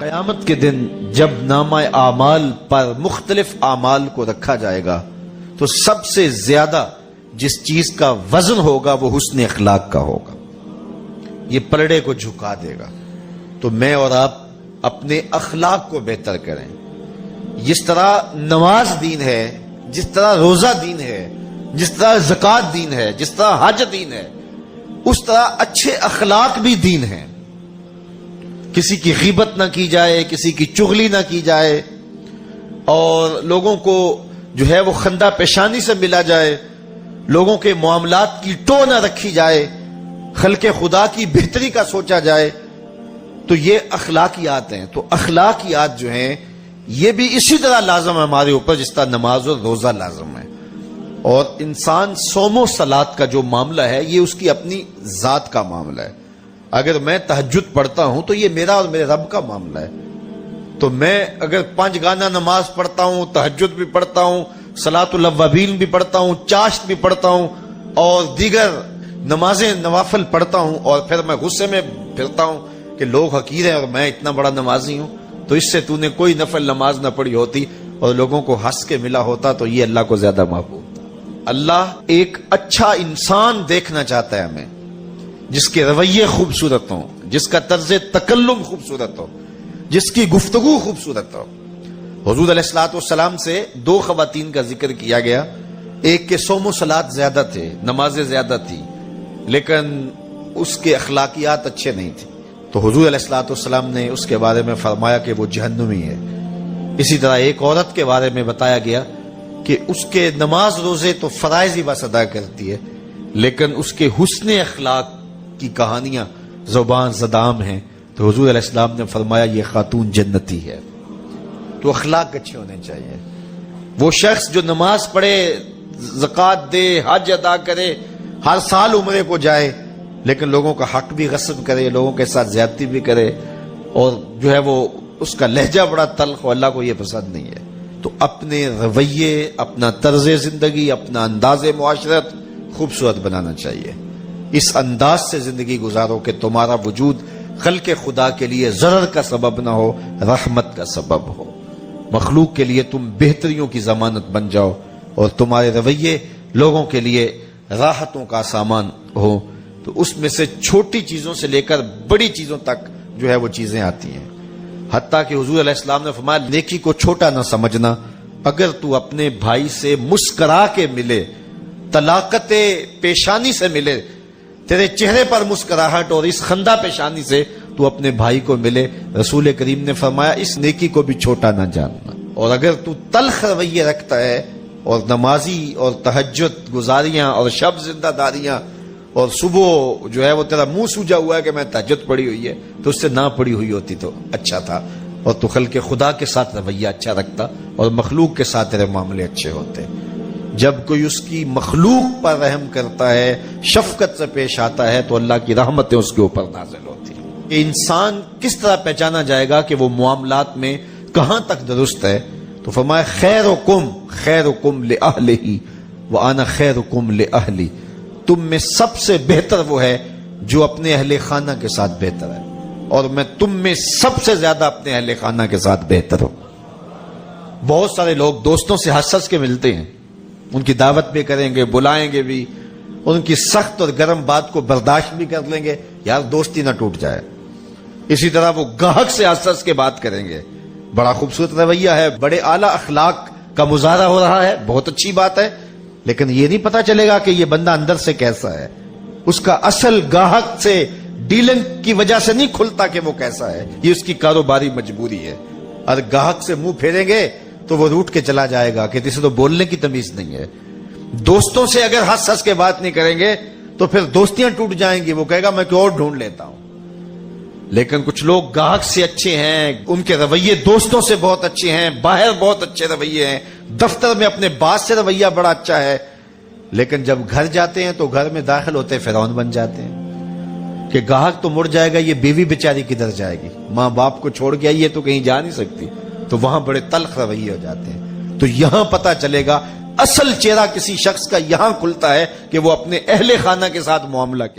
قیامت کے دن جب نامہ اعمال پر مختلف اعمال کو رکھا جائے گا تو سب سے زیادہ جس چیز کا وزن ہوگا وہ حسن اخلاق کا ہوگا. یہ پلڑے کو جھکا دے گا. تو میں اور آپ اپنے اخلاق کو بہتر کریں. جس طرح نماز دین ہے، جس طرح روزہ دین ہے، جس طرح زکوٰۃ دین ہے، جس طرح حج دین ہے، اس طرح اچھے اخلاق بھی دین ہیں. کسی کی غیبت نہ کی جائے، کسی کی چغلی نہ کی جائے، اور لوگوں کو جو ہے وہ خندہ پیشانی سے ملا جائے، لوگوں کے معاملات کی ٹو نہ رکھی جائے، خلق خدا کی بہتری کا سوچا جائے. تو یہ اخلاقیات ہیں. تو اخلاقیات جو ہیں یہ بھی اسی طرح لازم ہے ہمارے اوپر جس طرح نماز اور روزہ لازم ہے. اور انسان صوم و صلات کا جو معاملہ ہے یہ اس کی اپنی ذات کا معاملہ ہے. اگر میں تہجد پڑھتا ہوں تو یہ میرا اور میرے رب کا معاملہ ہے. تو میں اگر 5 گانا نماز پڑھتا ہوں، تہجد بھی پڑھتا ہوں، صلاۃ الاوابین بھی پڑھتا ہوں، چاشت بھی پڑھتا ہوں، اور دیگر نمازیں نوافل پڑھتا ہوں، اور پھر میں غصے میں پھرتا ہوں کہ لوگ حقیر ہیں اور میں اتنا بڑا نمازی ہوں، تو اس سے تو نے کوئی نفل نماز نہ پڑھی ہوتی اور لوگوں کو ہنس کے ملا ہوتا تو یہ اللہ کو زیادہ محبوب تھا. اللہ ایک اچھا انسان دیکھنا چاہتا ہے ہمیں، جس کے رویے خوبصورت ہوں، جس کا طرز تکلم خوبصورت ہو، جس کی گفتگو خوبصورت ہو. حضور علیہ الصلوۃ والسلام سے 2 خواتین کا ذکر کیا گیا. ایک کے صوم و صلات زیادہ تھے، نمازیں زیادہ تھی، لیکن اس کے اخلاقیات اچھے نہیں تھے. تو حضور علیہ الصلوۃ والسلام نے اس کے بارے میں فرمایا کہ وہ جہنمی ہے. اسی طرح ایک عورت کے بارے میں بتایا گیا کہ اس کے نماز روزے تو فرائض ہی بس ادا کرتی ہے، لیکن اس کے حسن اخلاق کی کہانیاں زبان زدام ہیں. تو حضور علیہ السلام نے فرمایا یہ خاتون جنتی ہے. تو اخلاق اچھے ہونے چاہیے. وہ شخص جو نماز پڑھے، زکوٰۃ دے، حج ادا کرے، ہر سال عمرے کو جائے، لیکن لوگوں کا حق بھی غصب کرے، لوگوں کے ساتھ زیادتی بھی کرے، اور جو ہے وہ اس کا لہجہ بڑا تلخ ہو، اللہ کو یہ پسند نہیں ہے. تو اپنے رویے، اپنا طرز زندگی، اپنا انداز معاشرت خوبصورت بنانا چاہیے. اس انداز سے زندگی گزارو کہ تمہارا وجود خلق خدا کے لیے ضرر کا سبب نہ ہو، رحمت کا سبب ہو. مخلوق کے لیے تم بہتریوں کی ضمانت بن جاؤ، اور تمہارے رویے لوگوں کے لیے راحتوں کا سامان ہو. تو اس میں سے چھوٹی چیزوں سے لے کر بڑی چیزوں تک جو ہے وہ چیزیں آتی ہیں. حتیٰ کہ حضور علیہ السلام نے فرمایا نیکی کو چھوٹا نہ سمجھنا. اگر تو اپنے بھائی سے مسکرا کے ملے، طلاقت پیشانی سے ملے، تیرے چہرے پر مسکراہٹ اور اس خندہ پیشانی سے تو اپنے بھائی کو ملے، رسول کریم نے فرمایا اس نیکی کو بھی چھوٹا نہ جاننا. اور اگر تو تلخ رویے رکھتا ہے اور نمازی اور تہجد گزاریاں اور شب زندہ داریاں، اور صبح جو ہے وہ تیرا منہ سوجا ہوا ہے کہ میں تہجد پڑھی ہوئی ہے، تو اس سے نہ پڑھی ہوئی ہوتی تو اچھا تھا، اور تو خلق خدا کے ساتھ رویہ اچھا رکھتا اور مخلوق کے ساتھ تیرے معاملے اچھے ہوتے. جب کوئی اس کی مخلوق پر رحم کرتا ہے، شفقت سے پیش آتا ہے، تو اللہ کی رحمتیں اس کے اوپر نازل ہوتی ہیں. کہ انسان کس طرح پہچانا جائے گا کہ وہ معاملات میں کہاں تک درست ہے؟ تو فرمایا خیرکم لأہلہ وانا خیرکم لأہلی. تم میں سب سے بہتر وہ ہے جو اپنے اہل خانہ کے ساتھ بہتر ہے، اور میں تم میں سب سے زیادہ اپنے اہل خانہ کے ساتھ بہتر ہوں. بہت سارے لوگ دوستوں سے ہنس ہنس کے ملتے ہیں، ان کی دعوت بھی کریں گے، بلائیں گے بھی، ان کی سخت اور گرم بات کو برداشت بھی کر لیں گے، یار دوستی نہ ٹوٹ جائے. اسی طرح وہ گاہک سے ہنس ہنس کے بات کریں گے. بڑا خوبصورت رویہ ہے، بڑے اعلیٰ اخلاق کا مظاہرہ ہو رہا ہے، بہت اچھی بات ہے، لیکن یہ نہیں پتا چلے گا کہ یہ بندہ اندر سے کیسا ہے. اس کا اصل گاہک سے ڈیلنگ کی وجہ سے نہیں کھلتا کہ وہ کیسا ہے، یہ اس کی کاروباری مجبوری ہے. اور گاہک سے منہ پھیریں گے تو وہ روٹ کے چلا جائے گا کہ اسے تو بولنے کی تمیز نہیں ہے. دوستوں سے اگر ہنس ہنس کے بات نہیں کریں گے تو پھر دوستیاں ٹوٹ جائیں گی، وہ کہے گا میں کوئی اور ڈھونڈ لیتا ہوں. لیکن کچھ لوگ گاہک سے اچھے ہیں، ان کے رویے دوستوں سے بہت اچھے ہیں، باہر بہت اچھے رویے ہیں، دفتر میں اپنے باس سے رویہ بڑا اچھا ہے، لیکن جب گھر جاتے ہیں تو گھر میں داخل ہوتے فرعون بن جاتے ہیں کہ گاہک تو مڑ جائے گا، یہ بیوی بیچاری کدھر جائے گی، ماں باپ کو چھوڑ کے یہ تو کہیں جا نہیں سکتی. تو وہاں بڑے تلخ رویے ہو جاتے ہیں. تو یہاں پتا چلے گا اصل چہرہ کسی شخص کا یہاں کھلتا ہے کہ وہ اپنے اہل خانہ کے ساتھ معاملہ کیا